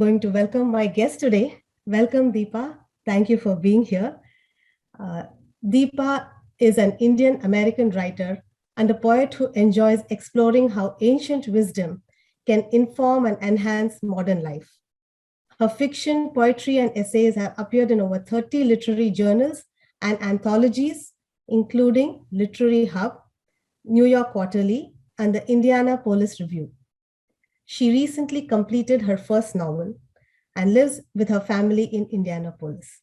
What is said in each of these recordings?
going to welcome my guest today. Welcome, Deepa. Thank you for being here. Uh, Deepa is an Indian American writer and a poet who enjoys exploring how ancient wisdom can inform and enhance modern life. Her fiction, poetry, and essays have appeared in over 30 literary journals and anthologies, including Literary Hub, New York Quarterly, and the Indianapolis Review. She recently completed her first novel and lives with her family in Indianapolis.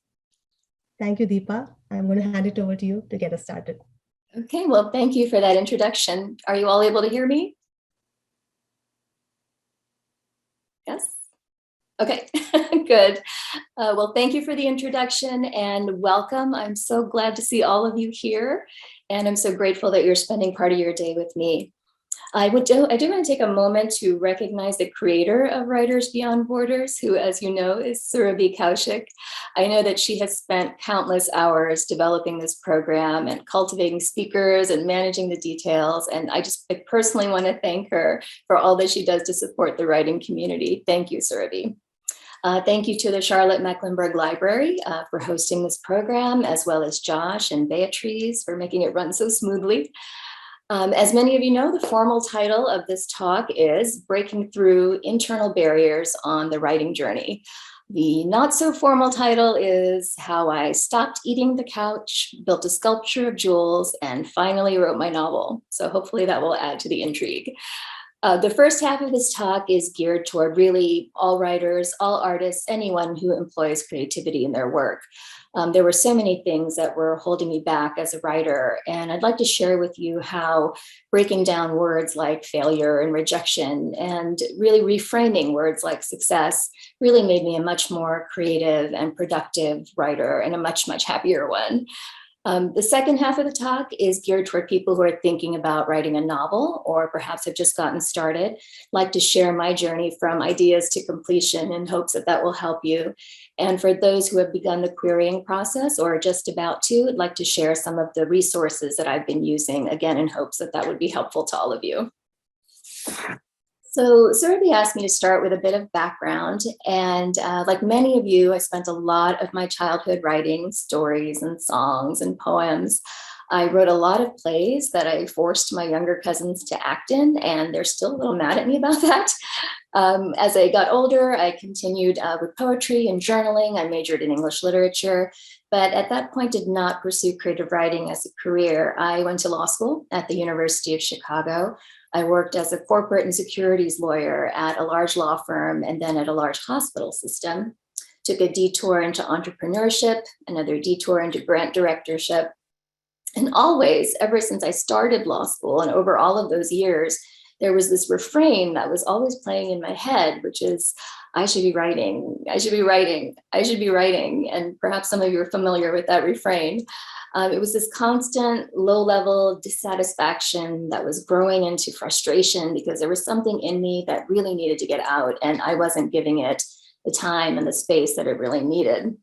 Thank you, Deepa. I'm going to hand it over to you to get us started. Okay, well, thank you for that introduction. Are you all able to hear me? Yes? Okay, good. Well, thank you for the introduction and welcome. I'm so glad to see all of you here, and I'm so grateful that you're spending part of your day with me. I do want to take a moment to recognize the creator of Writers Beyond Borders, who, as you know, is Surabhi Kaushik. I know that she has spent countless hours developing this program and cultivating speakers and managing the details. And I personally want to thank her for all that she does to support the writing community. Thank you, Surabhi. Thank you to the Charlotte Mecklenburg Library for hosting this program, as well as Josh and Beatrice for making it run so smoothly. As many of you know, the formal title of this talk is Breaking Through Internal Barriers on the Writing Journey. The not so formal title is How I Stopped Eating the Couch, Built a Sculpture of Jewels, and Finally Wrote My Novel. So hopefully that will add to the intrigue. The first half of this talk is geared toward really all writers, all artists, anyone who employs creativity in their work. There were so many things that were holding me back as a writer, and I'd like to share with you how breaking down words like failure and rejection and really reframing words like success really made me a much more creative and productive writer and a much, much happier one. The second half of the talk is geared toward people who are thinking about writing a novel or perhaps have just gotten started. I'd like to share my journey from ideas to completion in hopes that that will help you. And for those who have begun the querying process or are just about to, I'd like to share some of the resources that I've been using, again, in hopes that that would be helpful to all of you. So Surabhi asked me to start with a bit of background, and like many of you, I spent a lot of my childhood writing stories and songs and poems. I wrote a lot of plays that I forced my younger cousins to act in, and they're still a little mad at me about that. As I got older, I continued with poetry and journaling. I majored in English literature, but at that point did not pursue creative writing as a career. I went to law school at the University of Chicago. I worked as a corporate and securities lawyer at a large law firm and then at a large hospital system. Took a detour into entrepreneurship, another detour into grant directorship. And always, ever since I started law school and over all of those years, there was this refrain that was always playing in my head, which is, I should be writing, I should be writing, I should be writing. And perhaps some of you are familiar with that refrain. It was this constant low-level dissatisfaction that was growing into frustration because there was something in me that really needed to get out, and I wasn't giving it the time and the space that it really needed.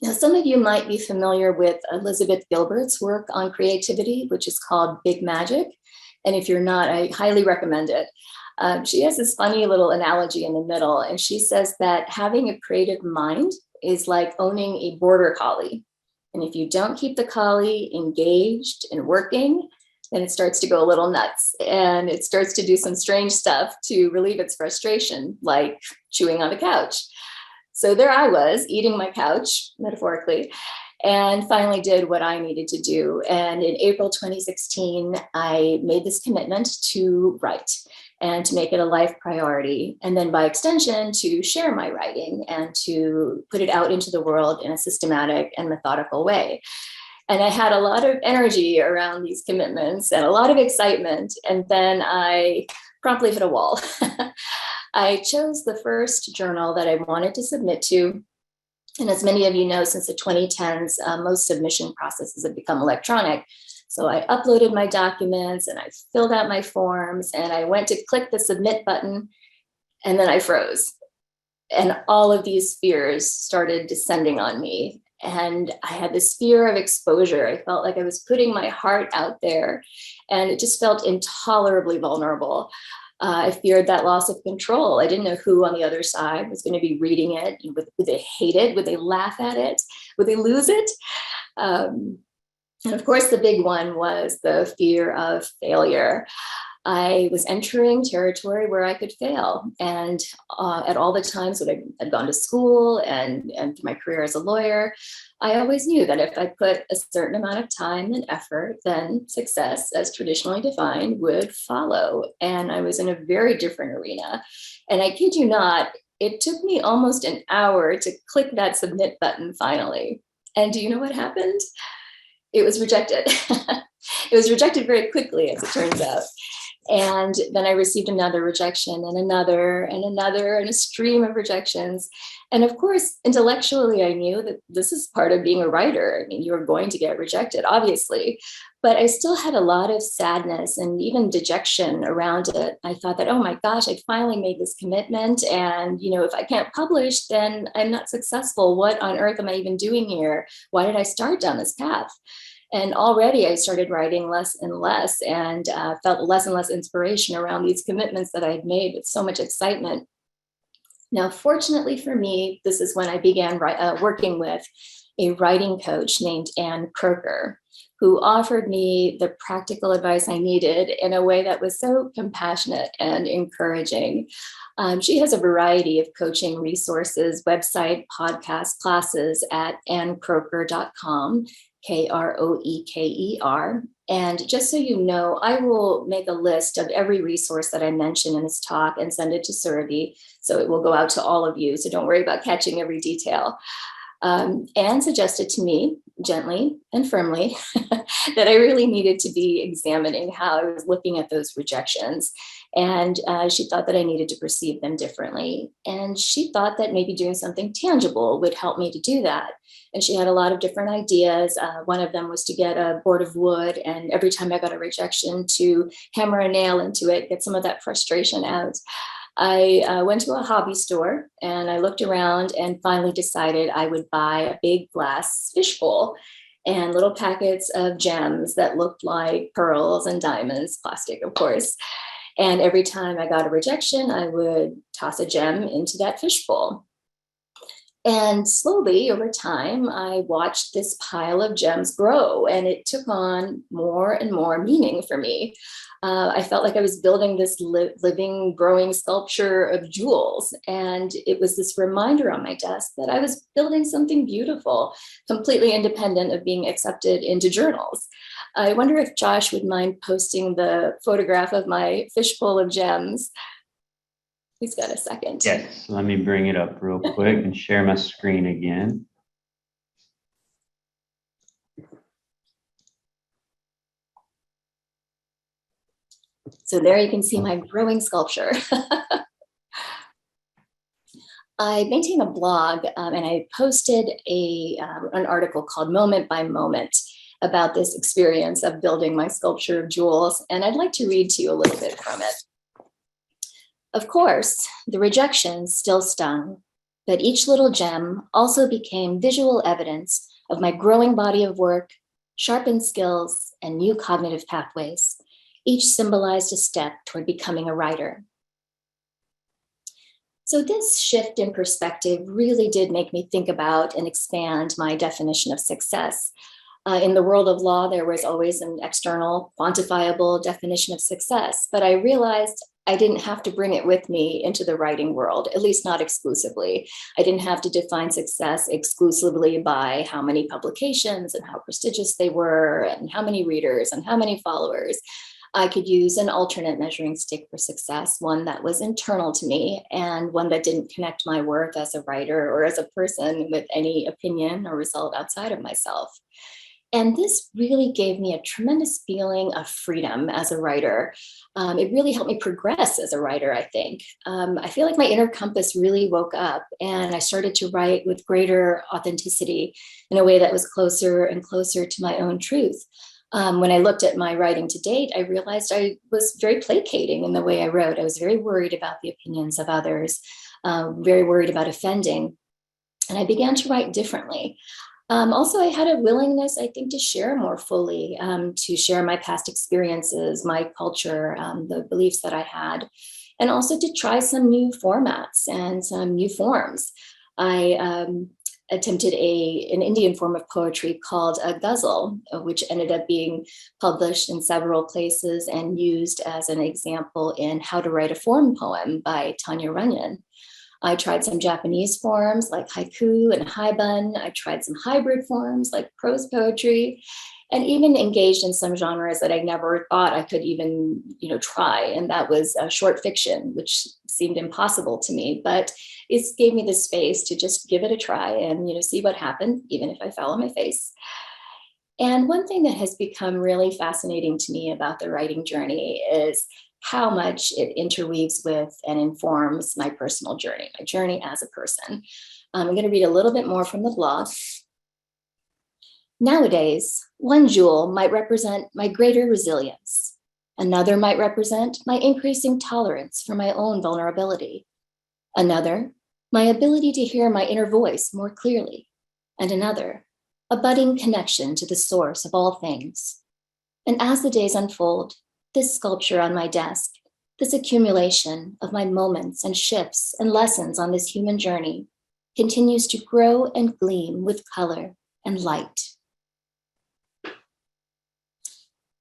Now, some of you might be familiar with Elizabeth Gilbert's work on creativity, which is called Big Magic. And if you're not, I highly recommend it. She has this funny little analogy in the middle, and she says that having a creative mind is like owning a border collie. And if you don't keep the collie engaged and working, then it starts to go a little nuts and it starts to do some strange stuff to relieve its frustration, like chewing on the couch. So there I was eating my couch, metaphorically, and finally did what I needed to do. And in April 2016, I made this commitment to write and to make it a life priority. And then by extension, to share my writing and to put it out into the world in a systematic and methodical way. And I had a lot of energy around these commitments and a lot of excitement. And then I promptly hit a wall. I chose the first journal that I wanted to submit to. And as many of you know, since the 2010s, most submission processes have become electronic. So I uploaded my documents and I filled out my forms and I went to click the submit button and then I froze. And all of these fears started descending on me. And I had this fear of exposure. I felt like I was putting my heart out there and it just felt intolerably vulnerable. I feared that loss of control. I didn't know who on the other side was going to be reading it. Would they hate it? Would they laugh at it? Would they lose it? And of course, the big one was the fear of failure. I was entering territory where I could fail. And at all the times when I had gone to school and my career as a lawyer, I always knew that if I put a certain amount of time and effort, then success, as traditionally defined, would follow. And I was in a very different arena. And I kid you not, it took me almost an hour to click that submit button finally. And do you know what happened? It was rejected. It was rejected very quickly, as it turns out. And then I received another rejection and another and another, and a stream of rejections. And of course, intellectually, I knew that this is part of being a writer. I mean, you were going to get rejected, obviously, but I still had a lot of sadness and even dejection around it. I thought that, oh my gosh, I finally made this commitment. And, if I can't publish, then I'm not successful. What on earth am I even doing here? Why did I start down this path? And already I started writing less and less, and felt less and less inspiration around these commitments that I had made with so much excitement. Now, fortunately for me, this is when I began working with a writing coach named Ann Croker, who offered me the practical advice I needed in a way that was so compassionate and encouraging. She has a variety of coaching resources, website, podcast, classes at anncroker.com. Kroeker. And just so you know, I will make a list of every resource that I mention in this talk and send it to Survey. So it will go out to all of you. So don't worry about catching every detail. Anne suggested to me gently and firmly that I really needed to be examining how I was looking at those rejections. And she thought that I needed to perceive them differently. And she thought that maybe doing something tangible would help me to do that. And she had a lot of different ideas. One of them was to get a board of wood, and every time I got a rejection, to hammer a nail into it, get some of that frustration out. I went to a hobby store and I looked around and finally decided I would buy a big glass fishbowl and little packets of gems that looked like pearls and diamonds, plastic, of course. And every time I got a rejection, I would toss a gem into that fishbowl. And slowly over time, I watched this pile of gems grow, and it took on more and more meaning for me. I felt like I was building this living, growing sculpture of jewels. And it was this reminder on my desk that I was building something beautiful, completely independent of being accepted into journals. I wonder if Josh would mind posting the photograph of my fishbowl of gems. He's got a second. Yes, let me bring it up real quick and share my screen again. So there you can see my growing sculpture. I maintain a blog and I posted an article called Moment by Moment about this experience of building my sculpture of jewels. And I'd like to read to you a little bit from it. Of course, the rejections still stung, but each little gem also became visual evidence of my growing body of work, sharpened skills, and new cognitive pathways. Each symbolized a step toward becoming a writer. So this shift in perspective really did make me think about and expand my definition of success. In the world of law, there was always an external, quantifiable definition of success, but I realized I didn't have to bring it with me into the writing world, at least not exclusively. I didn't have to define success exclusively by how many publications and how prestigious they were and how many readers and how many followers. I could use an alternate measuring stick for success, one that was internal to me and one that didn't connect my worth as a writer or as a person with any opinion or result outside of myself. And this really gave me a tremendous feeling of freedom as a writer. It really helped me progress as a writer, I think. I feel like my inner compass really woke up and I started to write with greater authenticity in a way that was closer and closer to my own truth. When I looked at my writing to date, I realized I was very placating in the way I wrote. I was very worried about the opinions of others, very worried about offending. And I began to write differently. Also, I had a willingness, I think, to share more fully, to share my past experiences, my culture, the beliefs that I had, and also to try some new formats and some new forms. I attempted an Indian form of poetry called a ghazal, which ended up being published in several places and used as an example in How to Write a Form Poem by Tanya Runyon. I tried some Japanese forms like haiku and haibun. I tried some hybrid forms like prose poetry, and even engaged in some genres that I never thought I could even, try. And that was short fiction, which seemed impossible to me, but it gave me the space to just give it a try and, see what happened, even if I fell on my face. And one thing that has become really fascinating to me about the writing journey is how much it interweaves with and informs my personal journey, my journey as a person. I'm going to read a little bit more from the blog. Nowadays, one jewel might represent my greater resilience. Another might represent my increasing tolerance for my own vulnerability. Another, my ability to hear my inner voice more clearly. And another, a budding connection to the source of all things. And as the days unfold, this sculpture on my desk, this accumulation of my moments and shifts and lessons on this human journey, continues to grow and gleam with color and light.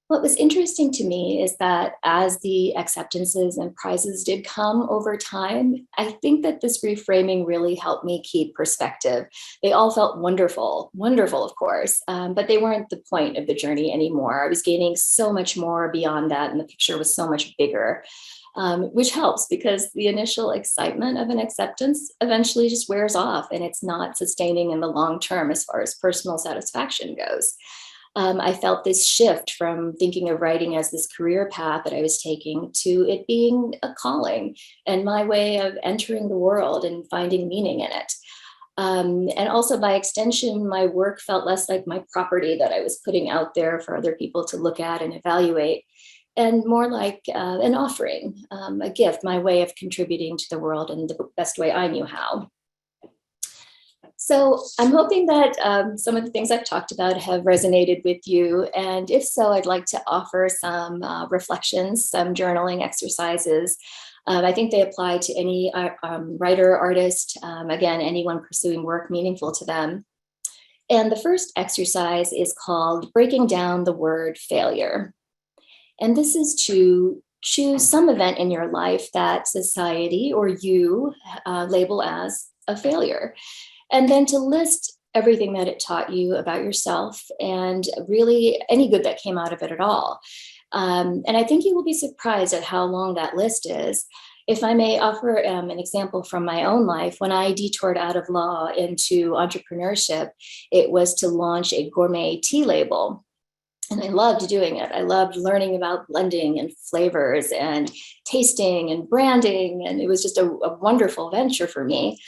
What was interesting to me is that as the acceptances and prizes did come over time, I think that this reframing really helped me keep perspective. They all felt wonderful, wonderful, of course, but they weren't the point of the journey anymore. I was gaining so much more beyond that, and the picture was so much bigger, which helps because the initial excitement of an acceptance eventually just wears off, and it's not sustaining in the long term as far as personal satisfaction goes. I felt this shift from thinking of writing as this career path that I was taking to it being a calling and my way of entering the world and finding meaning in it. And also, by extension, my work felt less like my property that I was putting out there for other people to look at and evaluate, and more like an offering, a gift, my way of contributing to the world in the best way I knew how. So I'm hoping that some of the things I've talked about have resonated with you. And if so, I'd like to offer some reflections, some journaling exercises. I think they apply to any writer, artist, again, anyone pursuing work meaningful to them. And the first exercise is called Breaking Down the Word Failure. And this is to choose some event in your life that society or you label as a failure. And then to list everything that it taught you about yourself and really any good that came out of it at all. And I think you will be surprised at how long that list is. If I may offer an example from my own life, when I detoured out of law into entrepreneurship, it was to launch a gourmet tea label. And I loved doing it. I loved learning about blending and flavors and tasting and branding. And it was just a wonderful venture for me.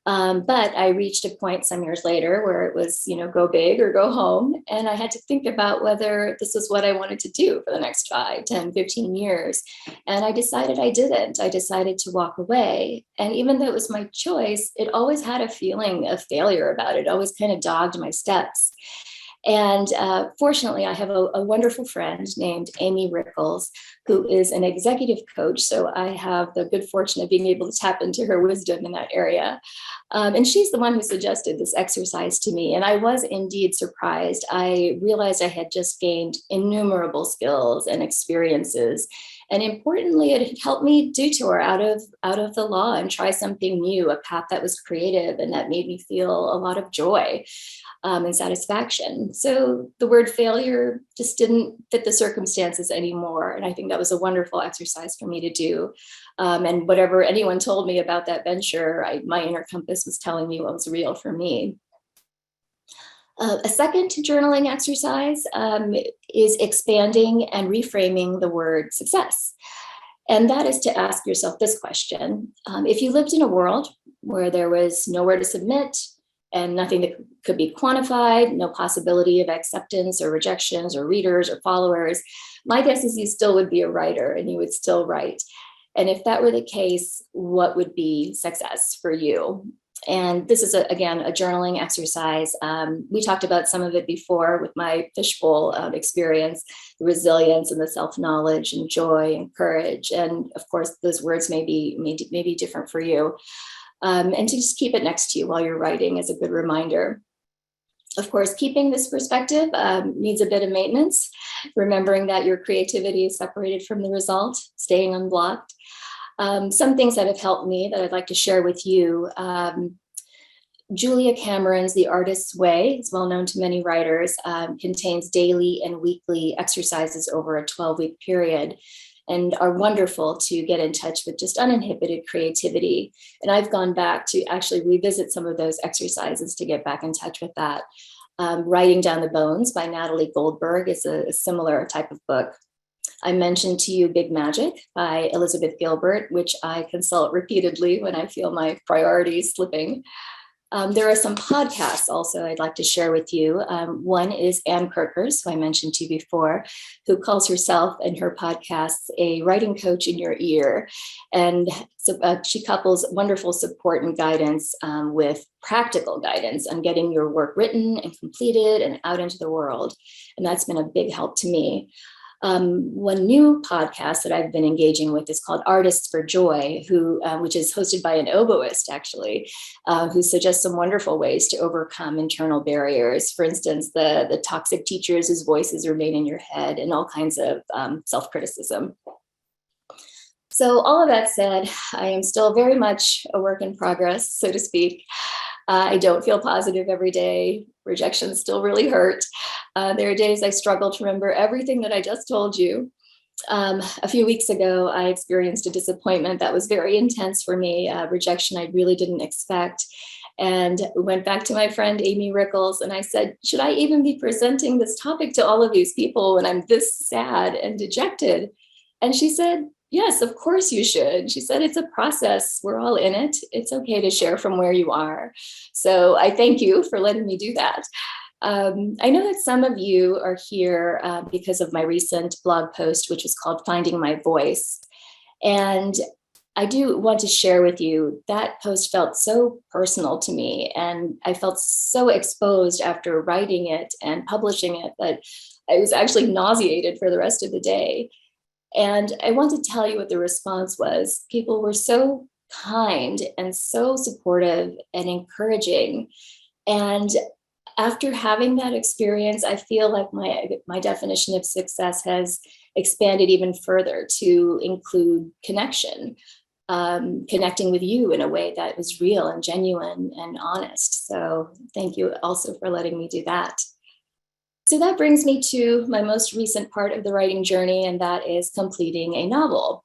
But I reached a point some years later where it was, go big or go home. And I had to think about whether this was what I wanted to do for the next 5, 10, 15 years. And I decided I didn't. I decided to walk away. And even though it was my choice, it always had a feeling of failure about it. It always kind of dogged my steps. And fortunately, I have a wonderful friend named Amy Rickles, who is an executive coach. So I have the good fortune of being able to tap into her wisdom in that area. And she's the one who suggested this exercise to me. And I was indeed surprised. I realized I had just gained innumerable skills and experiences. And importantly, it helped me detour out of the law and try something new, a path that was creative and that made me feel a lot of joy. And satisfaction. So the word failure just didn't fit the circumstances anymore. And I think that was a wonderful exercise for me to do. And whatever anyone told me about that venture, my inner compass was telling me what was real for me. A second journaling exercise is expanding and reframing the word success. And that is to ask yourself this question. If you lived in a world where there was nowhere to submit, and nothing that could be quantified, no possibility of acceptance or rejections or readers or followers, my guess is you still would be a writer and you would still write. And if that were the case, what would be success for you? And this is, again, a journaling exercise. We talked about some of it before with my fishbowl experience, the resilience and the self-knowledge and joy and courage. And of course, those words may be different for you. And to just keep it next to you while you're writing is a good reminder. Of course, keeping this perspective needs a bit of maintenance, remembering that your creativity is separated from the result, staying unblocked. Some things that have helped me that I'd like to share with you. Julia Cameron's The Artist's Way, it's well known to many writers, contains daily and weekly exercises over a 12-week period, and are wonderful to get in touch with just uninhibited creativity. And I've gone back to actually revisit some of those exercises to get back in touch with that. Writing Down the Bones by Natalie Goldberg is a similar type of book. I mentioned to you Big Magic by Elizabeth Gilbert, which I consult repeatedly when I feel my priorities slipping. There are some podcasts also I'd like to share with you. One is Ann Kirkers, who I mentioned to you before, who calls herself and her podcasts a writing coach in your ear. And so, she couples wonderful support and guidance with practical guidance on getting your work written and completed and out into the world. And that's been a big help to me. One new podcast that I've been engaging with is called Artists for Joy, which is hosted by an oboist, actually, who suggests some wonderful ways to overcome internal barriers. For instance, the toxic teachers whose voices remain in your head, and all kinds of self-criticism. So all of that said, I am still very much a work in progress, so to speak. I don't feel positive every day. Rejections still really hurt. There are days I struggle to remember everything that I just told you. A few weeks ago, I experienced a disappointment that was very intense for me, rejection I really didn't expect. And went back to my friend Amy Rickles and I said, should I even be presenting this topic to all of these people when I'm this sad and dejected? And she said, yes, of course you should. She said, it's a process. We're all in it. It's okay to share from where you are. So I thank you for letting me do that. I know that some of you are here because of my recent blog post, which was called Finding My Voice. And I do want to share with you that post felt so personal to me. And I felt so exposed after writing it and publishing it that I was actually nauseated for the rest of the day. And I want to tell you what the response was. People were so kind and so supportive and encouraging. And after having that experience, I feel like my definition of success has expanded even further to include connection, connecting with you in a way that was real and genuine and honest. So thank you also for letting me do that. So that brings me to my most recent part of the writing journey, and that is completing a novel.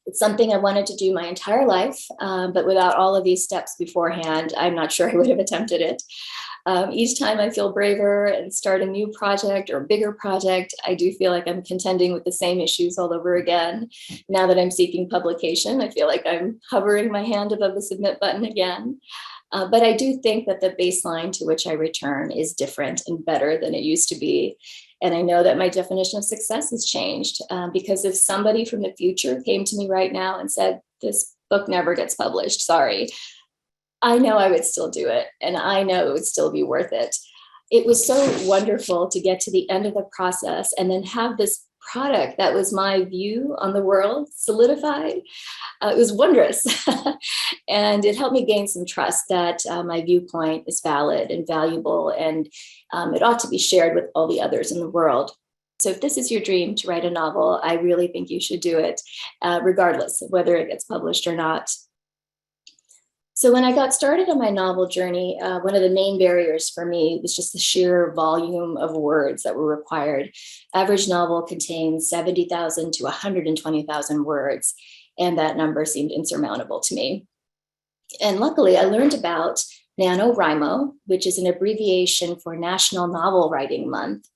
It's something I wanted to do my entire life, but without all of these steps beforehand, I'm not sure I would have attempted it. Each time I feel braver and start a new project or bigger project, I do feel like I'm contending with the same issues all over again. Now that I'm seeking publication, I feel like I'm hovering my hand above the submit button again. But I do think that the baseline to which I return is different and better than it used to be. And I know that my definition of success has changed because if somebody from the future came to me right now and said, this book never gets published, sorry, I know I would still do it. And I know it would still be worth it. It was so wonderful to get to the end of the process and then have this product that was my view on the world solidified. It was wondrous. And it helped me gain some trust that my viewpoint is valid and valuable, and it ought to be shared with all the others in the world. So if this is your dream to write a novel, I really think you should do it, regardless of whether it gets published or not. So when I got started on my novel journey, one of the main barriers for me was just the sheer volume of words that were required. Average novel contains 70,000 to 120,000 words, and that number seemed insurmountable to me. And luckily, I learned about Nanowrimo, which is an abbreviation for National Novel Writing Month,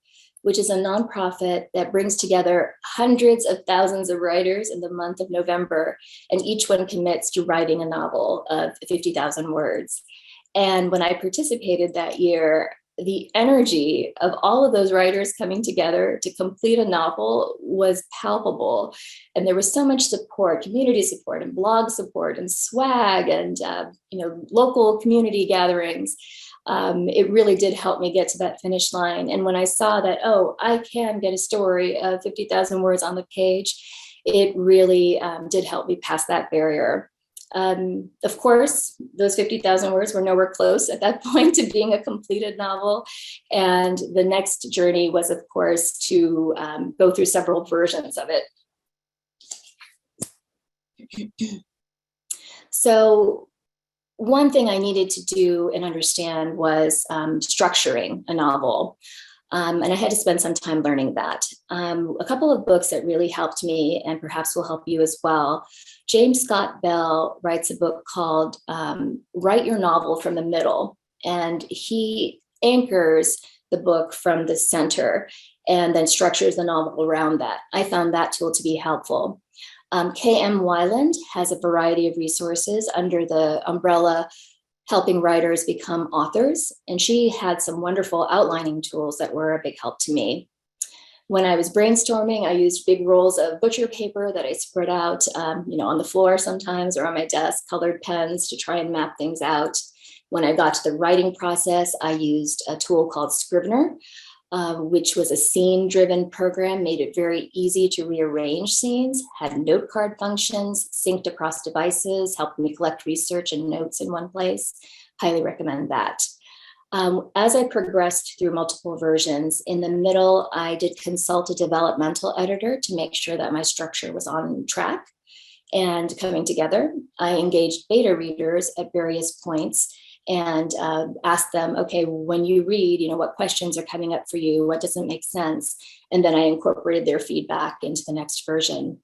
which is a nonprofit that brings together hundreds of thousands of writers in the month of November, and each one commits to writing a novel of 50,000 words. And when I participated that year, the energy of all of those writers coming together to complete a novel was palpable. And there was so much support, community support and blog support and swag and local community gatherings. It really did help me get to that finish line. And when I saw that, oh, I can get a story of 50,000 words on the page, it really did help me pass that barrier. Of course, those 50,000 words were nowhere close at that point to being a completed novel. And the next journey was, of course, to go through several versions of it. So one thing I needed to do and understand was structuring a novel. And I had to spend some time learning that. A couple of books that really helped me and perhaps will help you as well. James Scott Bell writes a book called Write Your Novel from the Middle. And he anchors the book from the center and then structures the novel around that. I found that tool to be helpful. K.M. Weiland has a variety of resources under the umbrella helping writers become authors. And she had some wonderful outlining tools that were a big help to me. When I was brainstorming, I used big rolls of butcher paper that I spread out, on the floor sometimes or on my desk, colored pens to try and map things out. When I got to the writing process, I used a tool called Scrivener, which was a scene-driven program, made it very easy to rearrange scenes, had note card functions, synced across devices, helped me collect research and notes in one place. Highly recommend that. As I progressed through multiple versions, in the middle, I did consult a developmental editor to make sure that my structure was on track and coming together. I engaged beta readers at various points and asked them, okay, when you read, what questions are coming up for you? What doesn't make sense? And then I incorporated their feedback into the next version.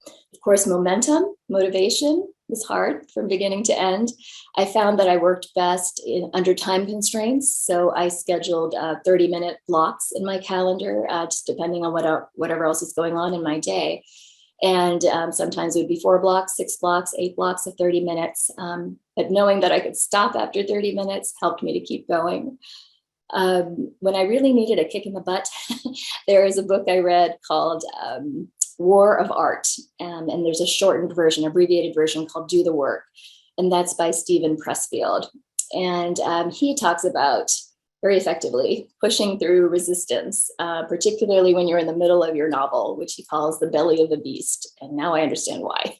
Of course, motivation was hard from beginning to end. I found that I worked best under time constraints. So I scheduled 30-minute blocks in my calendar, just depending on whatever else is going on in my day. And sometimes it would be 4 blocks, 6 blocks, 8 blocks of 30 minutes. But knowing that I could stop after 30 minutes helped me to keep going. When I really needed a kick in the butt, there is a book I read called War of Art. And there's a shortened version, abbreviated version called Do the Work. And that's by Stephen Pressfield. And he talks about very effectively pushing through resistance, particularly when you're in the middle of your novel, which he calls the belly of the beast. And now I understand why.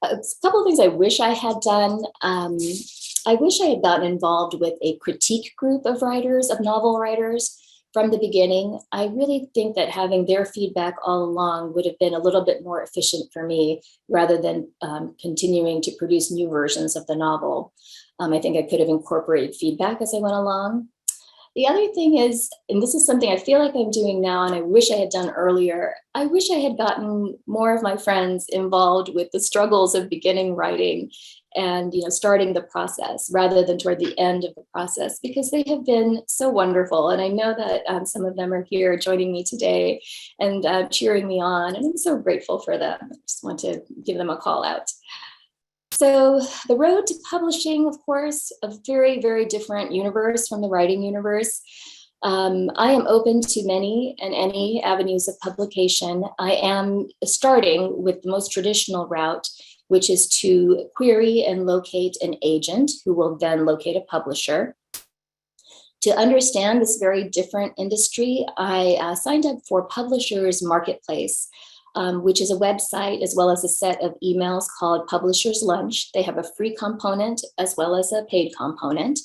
A couple of things I wish I had done. I wish I had gotten involved with a critique group of writers, of novel writers from the beginning. I really think that having their feedback all along would have been a little bit more efficient for me rather than continuing to produce new versions of the novel. I think I could have incorporated feedback as I went along. The other thing is, and this is something I feel like I'm doing now and I wish I had done earlier, I wish I had gotten more of my friends involved with the struggles of beginning writing and starting the process rather than toward the end of the process, because they have been so wonderful. And I know that some of them are here joining me today and cheering me on, and I'm so grateful for them. I just want to give them a call out. So the road to publishing, of course, a very, very different universe from the writing universe. I am open to many and any avenues of publication. I am starting with the most traditional route, which is to query and locate an agent who will then locate a publisher. To understand this very different industry, I signed up for Publishers Marketplace, which is a website as well as a set of emails called Publishers Lunch. They have a free component as well as a paid component.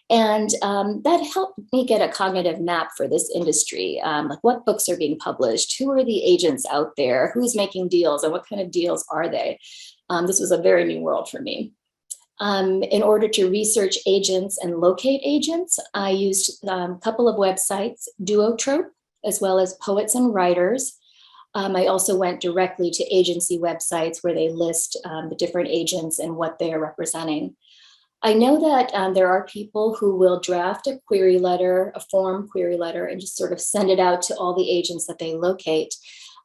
And that helped me get a cognitive map for this industry, like what books are being published, who are the agents out there, who's making deals, and what kind of deals are they? This was a very new world for me. In order to research agents and locate agents, I used a couple of websites, Duotrope, as well as Poets and Writers. I also went directly to agency websites where they list the different agents and what they are representing. I know that there are people who will draft a query letter, a form query letter, and just sort of send it out to all the agents that they locate.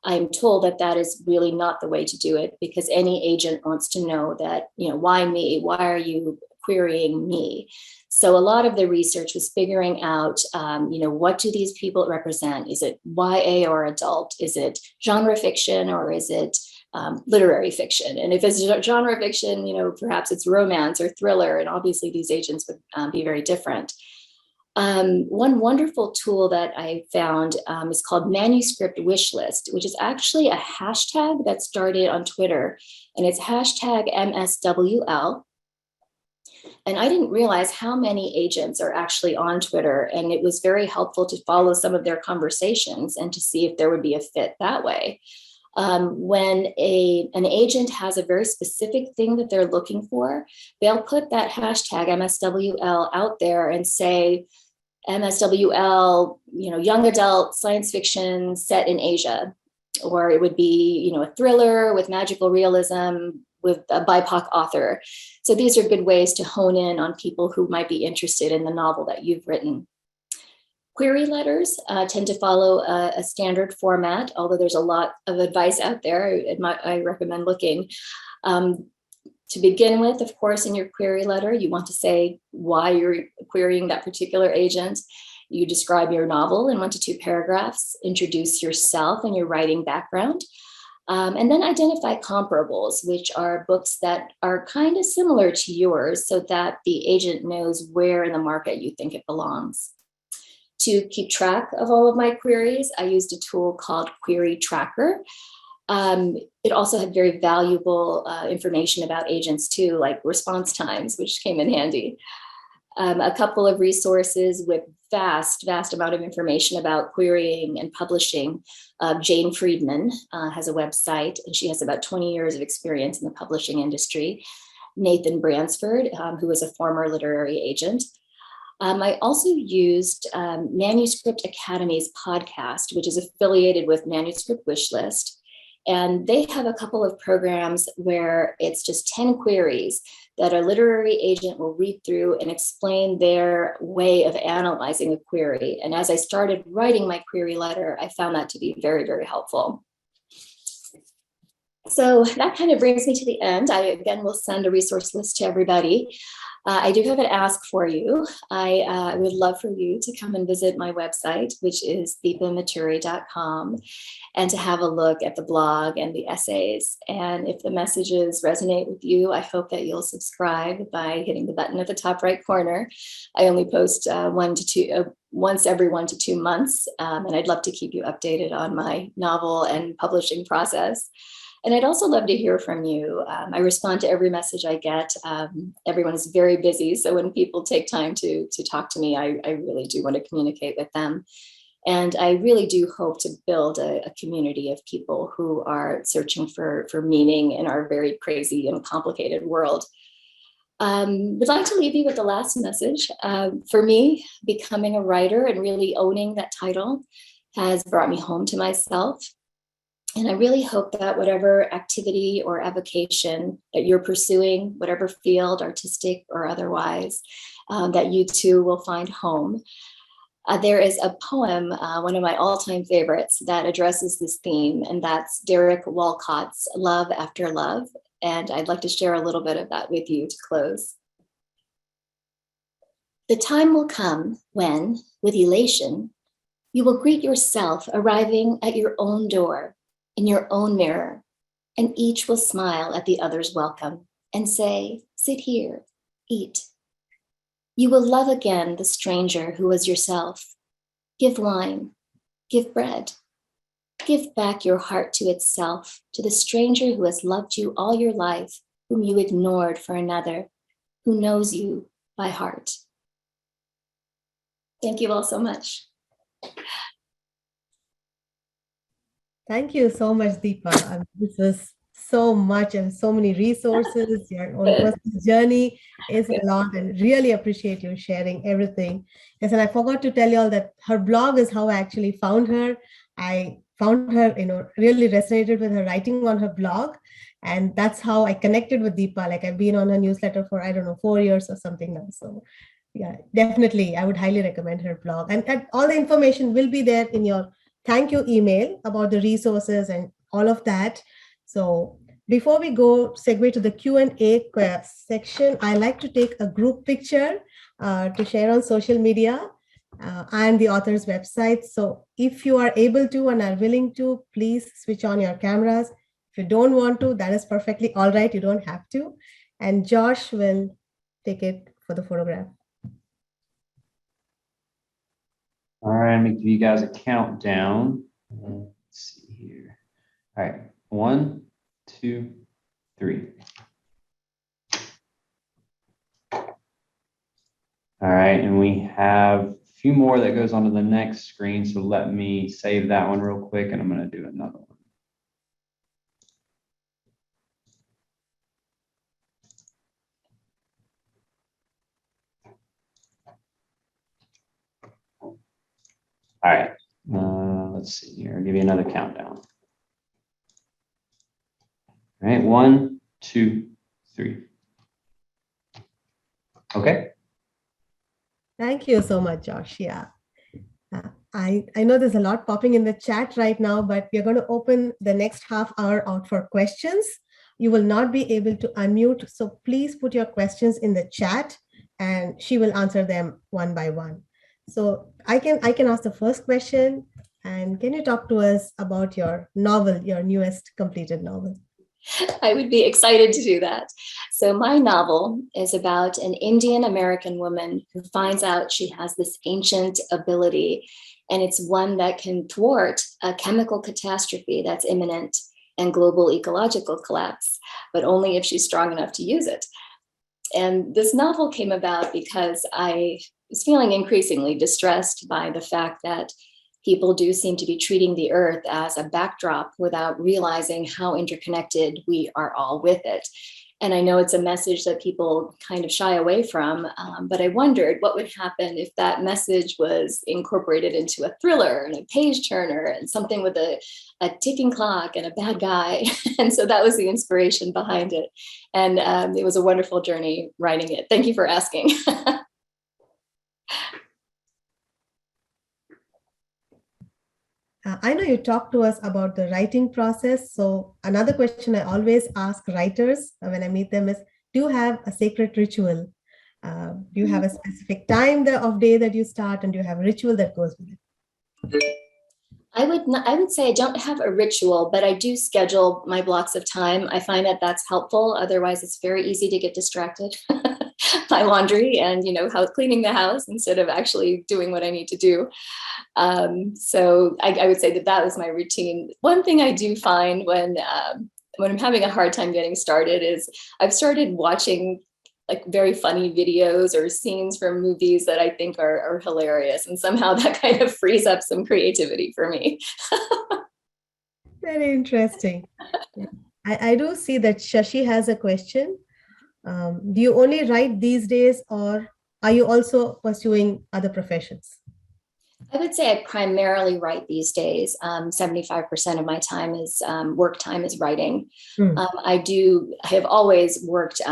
I'm told that that is really not the way to do it, because any agent wants to know that, why me? Why are you querying me. So a lot of the research was figuring out, what do these people represent? Is it YA or adult? Is it genre fiction or is it literary fiction? And if it's genre fiction, perhaps it's romance or thriller. And obviously these agents would be very different. One wonderful tool that I found is called Manuscript Wishlist, which is actually a hashtag that started on Twitter, and it's hashtag MSWL. And I didn't realize how many agents are actually on Twitter, and it was very helpful to follow some of their conversations and to see if there would be a fit that way. When an agent has a very specific thing that they're looking for, they'll put that hashtag MSWL out there and say, MSWL, young adult science fiction set in Asia, or it would be, a thriller with magical realism with a BIPOC author. So these are good ways to hone in on people who might be interested in the novel that you've written. Query letters tend to follow a standard format, although there's a lot of advice out there. I recommend looking. To begin with, of course, in your query letter, you want to say why you're querying that particular agent. You describe your novel in 1 to 2 paragraphs, introduce yourself and your writing background, and then identify comparables, which are books that are kind of similar to yours so that the agent knows where in the market you think it belongs. To keep track of all of my queries, I used a tool called Query Tracker. It also had very valuable information about agents too, like response times, which came in handy. A couple of resources with vast amount of information about querying and publishing. Jane Friedman has a website, and she has about 20 years of experience in the publishing industry. Nathan Bransford, who is a former literary agent. I also used Manuscript Academy's podcast, which is affiliated with Manuscript Wishlist. And they have a couple of programs where it's just 10 queries that a literary agent will read through and explain their way of analyzing a query. And as I started writing my query letter, I found that to be very, very helpful. So that kind of brings me to the end. I, again, will send a resource list to everybody. I do have an ask for you. I would love for you to come and visit my website, which is deepamaturi.com, and to have a look at the blog and the essays. And if the messages resonate with you, I hope that you'll subscribe by hitting the button at the top right corner. I only post once every 1 to 2 months, and I'd love to keep you updated on my novel and publishing process. And I'd also love to hear from you. I respond to every message I get. Everyone is very busy. So when people take time to talk to me, I really do want to communicate with them. And I really do hope to build a community of people who are searching for meaning in our very crazy and complicated world. Would like to leave you with the last message. For me, becoming a writer and really owning that title has brought me home to myself. And I really hope that whatever activity or avocation that you're pursuing, whatever field, artistic or otherwise, that you too will find home. There is a poem, one of my all-time favorites, that addresses this theme, and that's Derek Walcott's Love After Love. And I'd like to share a little bit of that with you to close. The time will come when, with elation, you will greet yourself arriving at your own door, in your own mirror, and each will smile at the other's welcome and say, sit here, eat. You will love again the stranger who was yourself. Give wine, give bread, give back your heart to itself, to the stranger who has loved you all your life, whom you ignored for another, who knows you by heart. Thank you all so much. Thank you so much, Dheepa. This was so much and so many resources. Your own personal journey is a lot, and really appreciate you sharing everything. Yes, and I forgot to tell you all that her blog is how I actually found her. I found her, really resonated with her writing on her blog. And that's how I connected with Dheepa. Like I've been on her newsletter for, 4 years or something now. So yeah, definitely, I would highly recommend her blog. And all the information will be there in your thank you email about the resources and all of that. So before we go segue to the Q&A section, I like to take a group picture to share on social media and the author's website. So if you are able to and are willing to, please switch on your cameras. If you don't want to, that is perfectly all right. You don't have to. And Josh will take it for the photograph. All right, I'm gonna give you guys a countdown. Let's see here. All right, 1, 2, 3. All right, and we have a few more that goes onto the next screen. So let me save that one real quick, and I'm gonna do another one. All right, let's see here. I'll give you another countdown. All right, 1, 2, 3. Okay. Thank you so much, Josh. Yeah. I know there's a lot popping in the chat right now, but we're going to open the next half hour out for questions. You will not be able to unmute, so please put your questions in the chat and she will answer them one by one. So I can ask the first question. And can you talk to us about your novel, your newest completed novel? I would be excited to do that. So my novel is about an Indian American woman who finds out she has this ancient ability, and it's one that can thwart a chemical catastrophe that's imminent and global ecological collapse, but only if she's strong enough to use it. And this novel came about because I was feeling increasingly distressed by the fact that people do seem to be treating the earth as a backdrop without realizing how interconnected we are all with it. And I know it's a message that people kind of shy away from, but I wondered what would happen if that message was incorporated into a thriller and a page turner and something with a ticking clock and a bad guy. And so that was the inspiration behind it. And it was a wonderful journey writing it. Thank you for asking. I know you talked to us about the writing process. So another question I always ask writers when I meet them is, do you have a sacred ritual? Do you have a specific time of day that you start, and do you have a ritual that goes with it? I would say I don't have a ritual, but I do schedule my blocks of time. I find that that's helpful. Otherwise, it's very easy to get distracted by laundry and, cleaning the house instead of actually doing what I need to do. So I would say that was my routine. One thing I do find when I'm having a hard time getting started is I've started watching like very funny videos or scenes from movies that I think are hilarious. And somehow that kind of frees up some creativity for me. Very interesting. I do see that Shashi has a question. Do you only write these days, or are you also pursuing other professions? I would say I primarily write these days. 75% of my time is work time is writing. I have always worked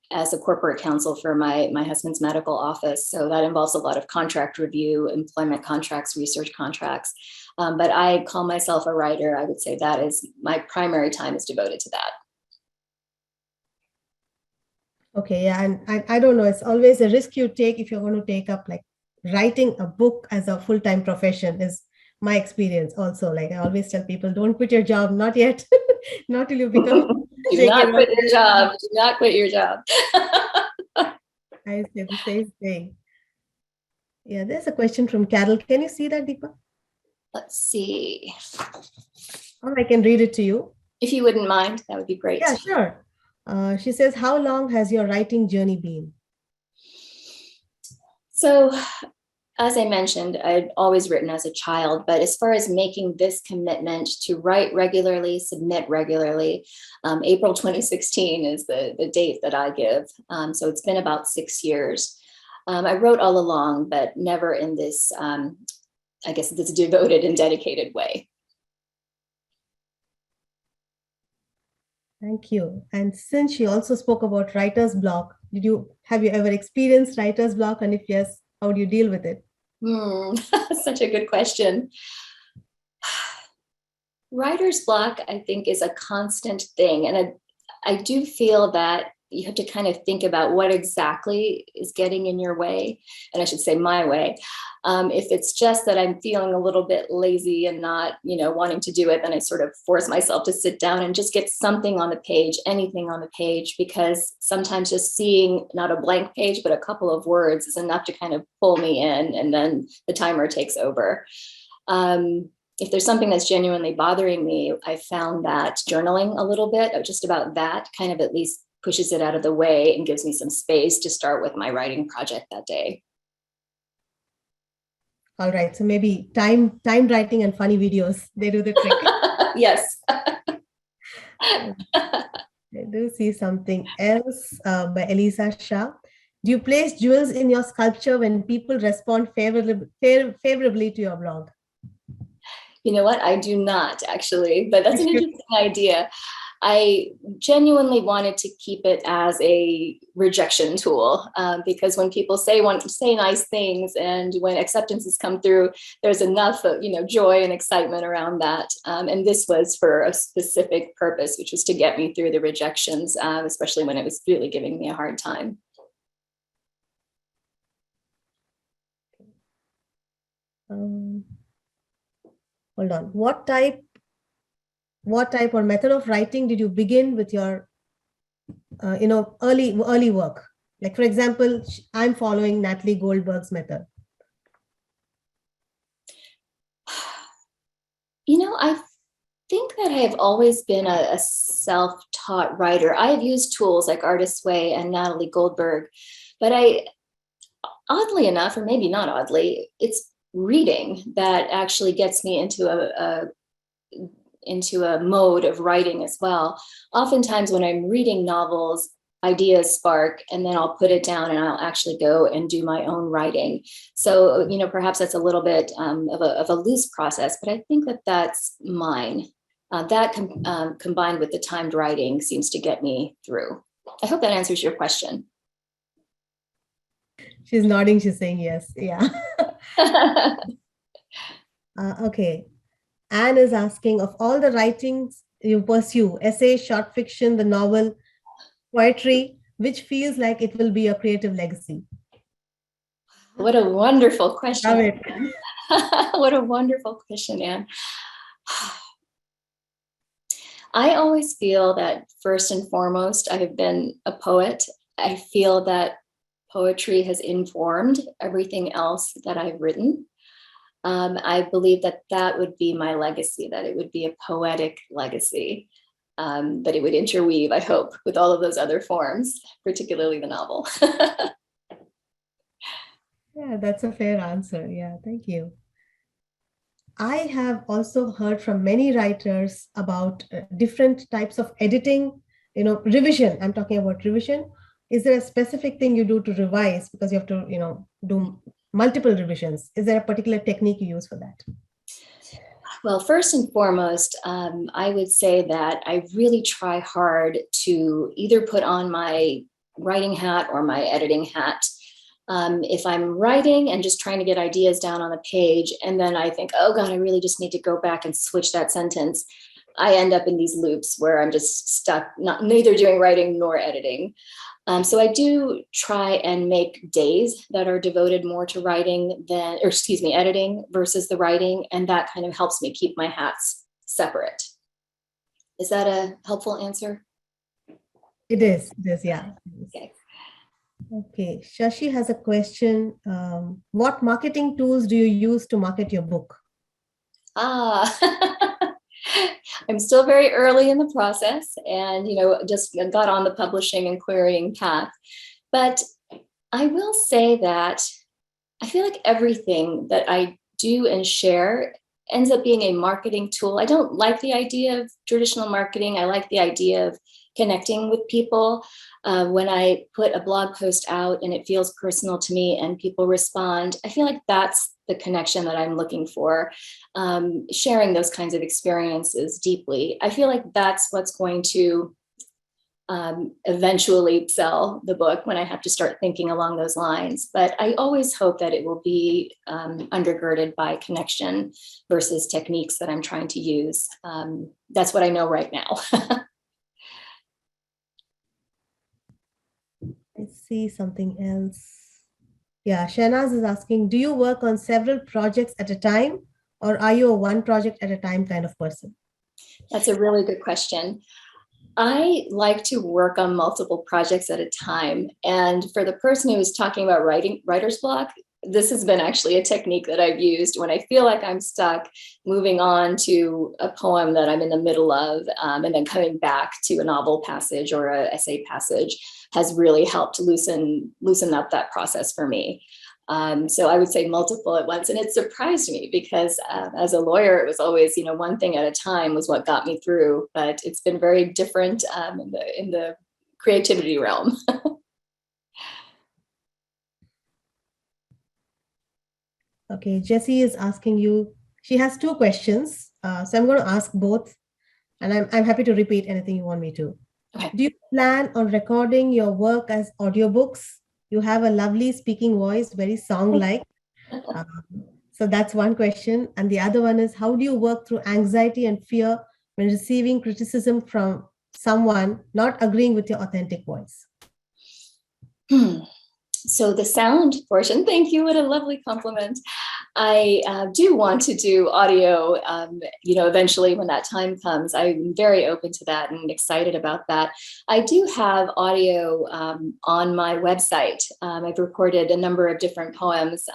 as a corporate counsel for my husband's medical office. So that involves a lot of contract review, employment contracts, research contracts. But I call myself a writer. I would say that is my primary time is devoted to that. Okay, yeah, and I don't know, it's always a risk you take if you're going to take up like writing a book as a full-time profession is my experience also. Like I always tell people, don't quit your job, not yet, not till you become. Do not quit your job. Do not quit your job. I say the same thing. Yeah, there's a question from Carol. Can you see that, Deepa? Let's see. Or I can read it to you. If you wouldn't mind, that would be great. Yeah, sure. She says, how long has your writing journey been? So, as I mentioned, I'd always written as a child, but as far as making this commitment to write regularly, submit regularly, April 2016 is the date that I give. So it's been about 6 years. I wrote all along, but never in this, this devoted and dedicated way. Thank you. And since she also spoke about writer's block, have you ever experienced writer's block? And if yes, how do you deal with it? Such a good question. Writer's block, I think, is a constant thing. And I do feel that you have to kind of think about what exactly is getting in your way. And I should say my way. If it's just that I'm feeling a little bit lazy and not, wanting to do it, then I sort of force myself to sit down and just get something on the page, anything on the page, because sometimes just seeing not a blank page, but a couple of words is enough to kind of pull me in, and then the timer takes over. If there's something that's genuinely bothering me, I found that journaling a little bit, just about that, kind of at least pushes it out of the way and gives me some space to start with my writing project that day. All right. So maybe time writing and funny videos, they do the trick. Yes. I do see something else by Elisa Shah. Do you place jewels in your sculpture when people respond favorably to your blog? You know what? I do not, actually, but that's an interesting idea. I genuinely wanted to keep it as a rejection tool, because when people want to say nice things, and when acceptances come through, there's enough of, joy and excitement around that. And this was for a specific purpose, which was to get me through the rejections, especially when it was really giving me a hard time. Hold on. What type or method of writing did you begin with your, early work? Like, for example, I'm following Natalie Goldberg's method. I think that I have always been a self-taught writer. I have used tools like Artist's Way and Natalie Goldberg, but oddly enough, or maybe not oddly, it's reading that actually gets me into a mode of writing as well. Oftentimes when I'm reading novels, ideas spark, and then I'll put it down and I'll actually go and do my own writing. So, perhaps that's a little bit of a loose process, but I think that that's mine. That combined with the timed writing seems to get me through. I hope that answers your question. She's nodding. She's saying yes. Yeah. Okay. Anne is asking, of all the writings you pursue, essay, short fiction, the novel, poetry, which feels like it will be a creative legacy? What a wonderful question. Love it. What a wonderful question, Anne. I always feel that first and foremost, I have been a poet. I feel that poetry has informed everything else that I've written. I believe that would be my legacy, that it would be a poetic legacy, but it would interweave, I hope, with all of those other forms, particularly the novel. Yeah, that's a fair answer. Yeah, thank you. I have also heard from many writers about different types of editing, revision. I'm talking about revision. Is there a specific thing you do to revise, because you have to, do multiple revisions? Is there a particular technique you use for that? Well, first and foremost, I would say that I really try hard to either put on my writing hat or my editing hat. If I'm writing and just trying to get ideas down on the page, and then I think, oh God, I really just need to go back and switch that sentence, I end up in these loops where I'm just stuck, neither doing writing nor editing. So I do try and make days that are devoted more to editing versus the writing. And that kind of helps me keep my hats separate. Is that a helpful answer? It is, yeah. Okay. Okay, Shashi has a question. What marketing tools do you use to market your book? I'm still very early in the process, and just got on the publishing and querying path. But I will say that I feel like everything that I do and share ends up being a marketing tool. I don't like the idea of traditional marketing. I like the idea of connecting with people. When I put a blog post out and it feels personal to me and people respond, I feel like that's the connection that I'm looking for. Sharing those kinds of experiences deeply, I feel like that's what's going to eventually sell the book when I have to start thinking along those lines. But I always hope that it will be undergirded by connection versus techniques that I'm trying to use. That's what I know right now. Let's see something else. Yeah, Shahnaz is asking, do you work on several projects at a time, or are you a one project at a time kind of person? That's a really good question. I like to work on multiple projects at a time. And for the person who was talking about writer's block, this has been actually a technique that I've used when I feel like I'm stuck, moving on to a poem that I'm in the middle of, and then coming back to a novel passage or an essay passage has really helped loosen up that process for me. So I would say multiple at once. And it surprised me because as a lawyer, it was always, one thing at a time was what got me through, but it's been very different in the creativity realm. Okay, Jessie is asking you, she has two questions. So I'm going to ask both, and I'm happy to repeat anything you want me to. Okay. Do you plan on recording your work as audiobooks? You have a lovely speaking voice, very song-like. So that's one question. And the other one is, how do you work through anxiety and fear when receiving criticism from someone not agreeing with your authentic voice? So the sound portion, thank you, what a lovely compliment. I do want to do audio, eventually when that time comes. I'm very open to that and excited about that. I do have audio on my website. I've recorded a number of different poems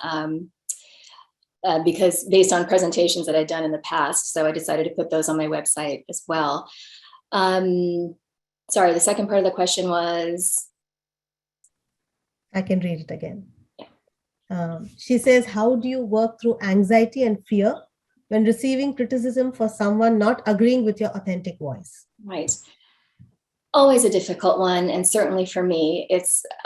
because based on presentations that I'd done in the past. So I decided to put those on my website as well. Sorry, the second part of the question was? I can read it again. She says, how do you work through anxiety and fear when receiving criticism for someone not agreeing with your authentic voice? Right. Always a difficult one. And certainly for me,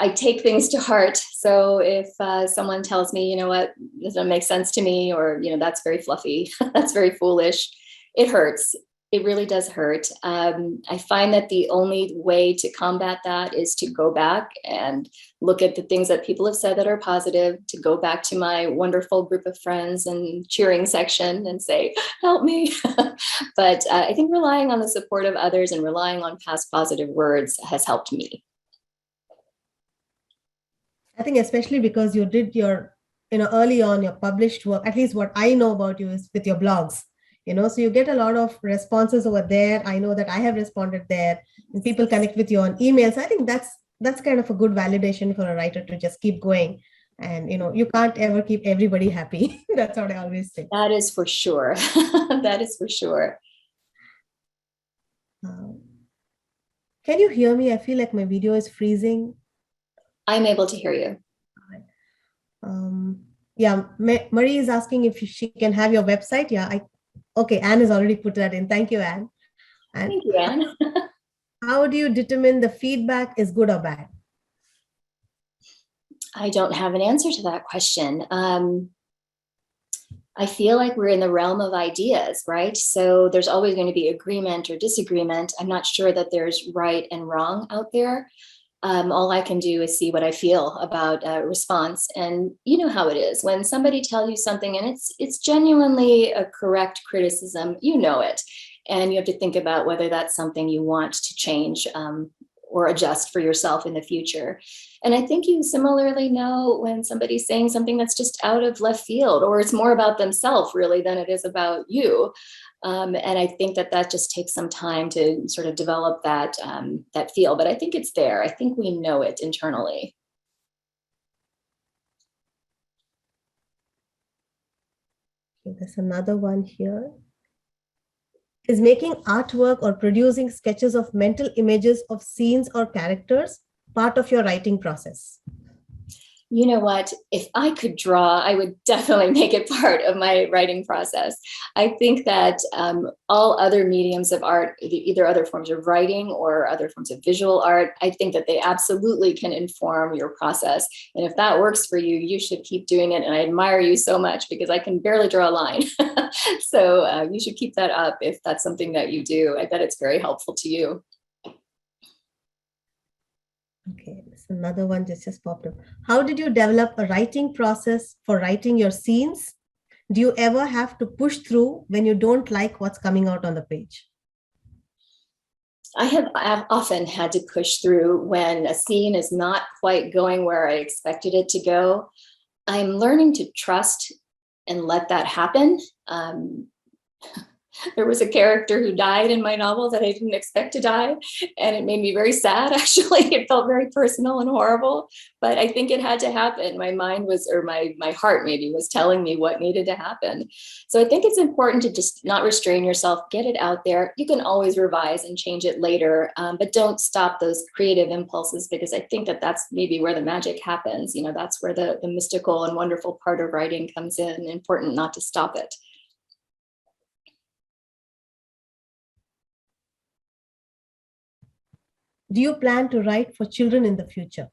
I take things to heart. So if someone tells me, you know what, this doesn't make sense to me, or, that's very fluffy, that's very foolish, it hurts. It really does hurt. I find that the only way to combat that is to go back and look at the things that people have said that are positive, to go back to my wonderful group of friends and cheering section and say, help me. But I think relying on the support of others and relying on past positive words has helped me. I think especially because you did your, early on your published work, at least what I know about you is with your blogs. So you get a lot of responses over there. I know that I have responded there, and people connect with you on emails. I think that's kind of a good validation for a writer to just keep going. And, you can't ever keep everybody happy. That's what I always say. That is for sure. That is for sure. Can you hear me? I feel like my video is freezing. I'm able to hear you. Yeah, Marie is asking if she can have your website. Yeah, okay, Anne has already put that in. Thank you, Anne. And thank you, Anne. How do you determine the feedback is good or bad? I don't have an answer to that question. I feel like we're in the realm of ideas, right? So there's always going to be agreement or disagreement. I'm not sure that there's right and wrong out there. All I can do is see what I feel about a response. And you know how it is when somebody tells you something and it's genuinely a correct criticism, you know it. And you have to think about whether that's something you want to change or adjust for yourself in the future. And I think you similarly know when somebody's saying something that's just out of left field, or it's more about themselves really than it is about you. And I think that just takes some time to sort of develop that feel, but I think it's there. I think we know it internally. Okay, there's another one here. Is making artwork or producing sketches of mental images of scenes or characters part of your writing process? You know what, if I could draw, I would definitely make it part of my writing process. I think that all other mediums of art, either other forms of writing or other forms of visual art, I think that they absolutely can inform your process. And if that works for you, you should keep doing it. And I admire you so much because I can barely draw a line. So you should keep that up if that's something that you do. I bet it's very helpful to you. Okay, so another one just popped up. How did you develop a writing process for writing your scenes? Do you ever have to push through when you don't like what's coming out on the page? I've often had to push through when a scene is not quite going where I expected it to go. I'm learning to trust and let that happen. There was a character who died in my novel that I didn't expect to die, and it made me very sad, actually. It felt very personal and horrible, but I think it had to happen. My mind was, or my heart maybe, was telling me what needed to happen. So I think it's important to just not restrain yourself, get it out there. You can always revise and change it later, but don't stop those creative impulses, because I think that that's maybe where the magic happens. You know, that's where the mystical and wonderful part of writing comes in. Important not to stop it. Do you plan to write for children in the future?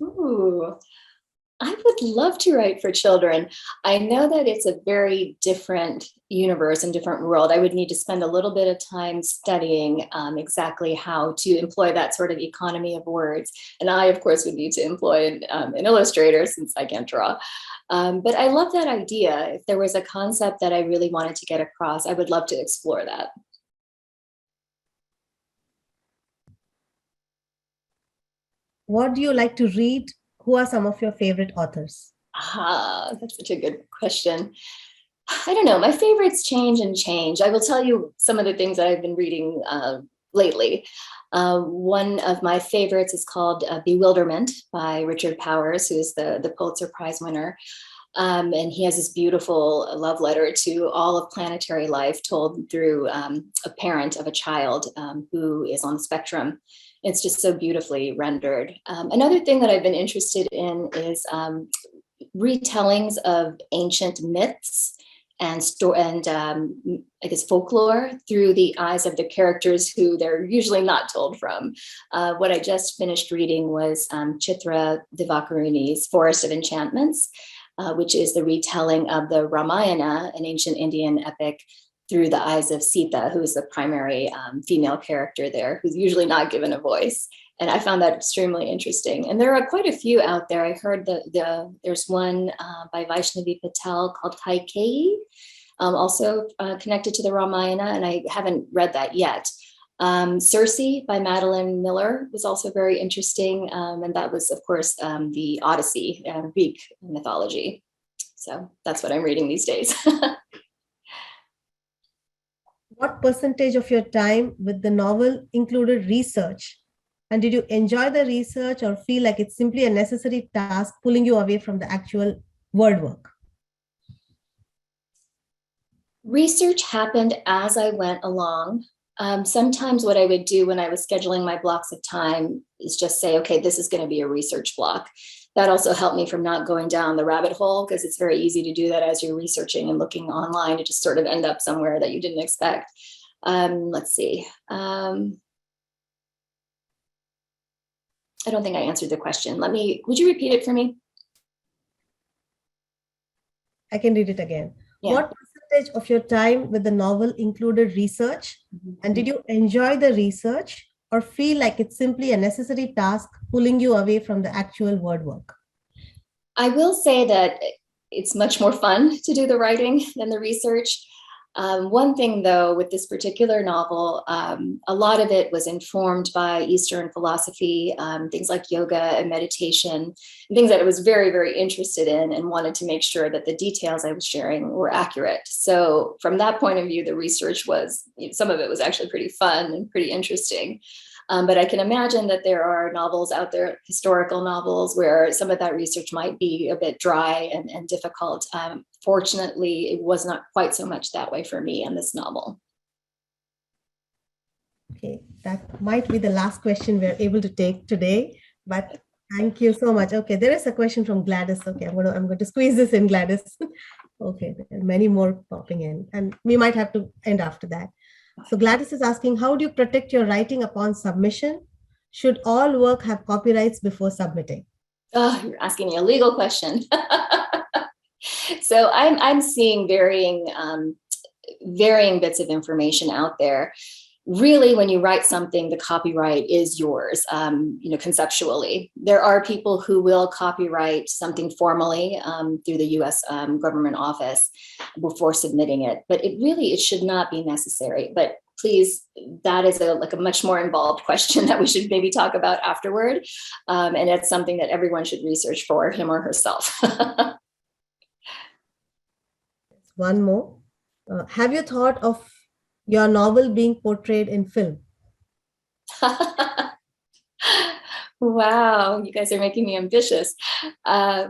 Ooh, I would love to write for children. I know that it's a very different universe and different world. I would need to spend a little bit of time studying exactly how to employ that sort of economy of words. And I, of course, would need to employ an illustrator, since I can't draw. But I love that idea. If there was a concept that I really wanted to get across, I would love to explore that. What do you like to read? Who are some of your favorite authors? That's such a good question. I don't know. My favorites change and change. I will tell you some of the things that I've been reading lately. One of my favorites is called Bewilderment by Richard Powers, who is the Pulitzer Prize winner. And he has this beautiful love letter to all of planetary life, told through a parent of a child who is on the spectrum. It's just so beautifully rendered. Another thing that I've been interested in is retellings of ancient myths and I guess folklore through the eyes of the characters who they're usually not told from. What I just finished reading was Chitra Divakaruni's Forest of Enchantments, which is the retelling of the Ramayana, an ancient Indian epic, through the eyes of Sita, who is the primary female character there, who's usually not given a voice. And I found that extremely interesting. And there are quite a few out there. I heard there's one by Vaishnavi Patel called Kaikeyi, also connected to the Ramayana, and I haven't read that yet. Circe by Madeline Miller was also very interesting. And that was, of course, the Odyssey, Greek mythology. So that's what I'm reading these days. What percentage of your time with the novel included research? And did you enjoy the research or feel like it's simply a necessary task pulling you away from the actual word work? Research happened as I went along. Sometimes what I would do when I was scheduling my blocks of time is just say, okay, this is going to be a research block. That also helped me from not going down the rabbit hole, because it's very easy to do that as you're researching and looking online to just sort of end up somewhere that you didn't expect. Let's see. I don't think I answered the question. Would you repeat it for me? I can read it again. Yeah. What percentage of your time with the novel included research? And did you enjoy the research or feel like it's simply a necessary task pulling you away from the actual word work? I will say that it's much more fun to do the writing than the research. One thing, though, with this particular novel, a lot of it was informed by Eastern philosophy, things like yoga and meditation, things that I was very, very interested in and wanted to make sure that the details I was sharing were accurate. So from that point of view, the research was, some of it was actually pretty fun and pretty interesting. But I can imagine that there are novels out there, historical novels, where some of that research might be a bit dry and difficult. Fortunately, it was not quite so much that way for me in this novel. Okay, that might be the last question we're able to take today, but thank you so much. Okay, there is a question from Gladys. Okay, I'm going to squeeze this in, Gladys. Okay, there are many more popping in, and we might have to end after that. So Gladys is asking, how do you protect your writing upon submission? Should all work have copyrights before submitting? Oh, you're asking me a legal question. So I'm seeing varying bits of information out there. really, when you write something, the copyright is yours, conceptually. There are people who will copyright something formally through the US government office before submitting it, but it should not be necessary. But please, that is a much more involved question that we should maybe talk about afterward. And it's something that everyone should research for him or herself. One more. Have you thought of your novel being portrayed in film? Wow, you guys are making me ambitious. I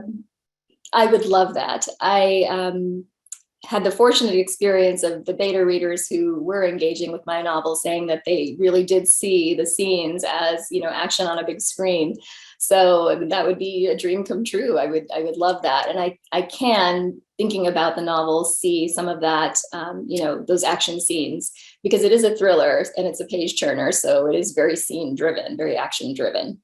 would love that. I had the fortunate experience of the beta readers who were engaging with my novel saying that they really did see the scenes as, action on a big screen. So that would be a dream come true. I would love that. And I can, thinking about the novel, see some of that, those action scenes, because it is a thriller and it's a page turner. So it is very scene driven, very action driven.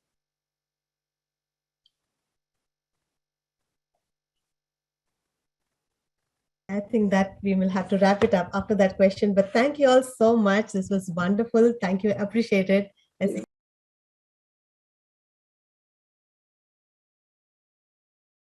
I think that we will have to wrap it up after that question, but thank you all so much. This was wonderful. Thank you. Appreciate it.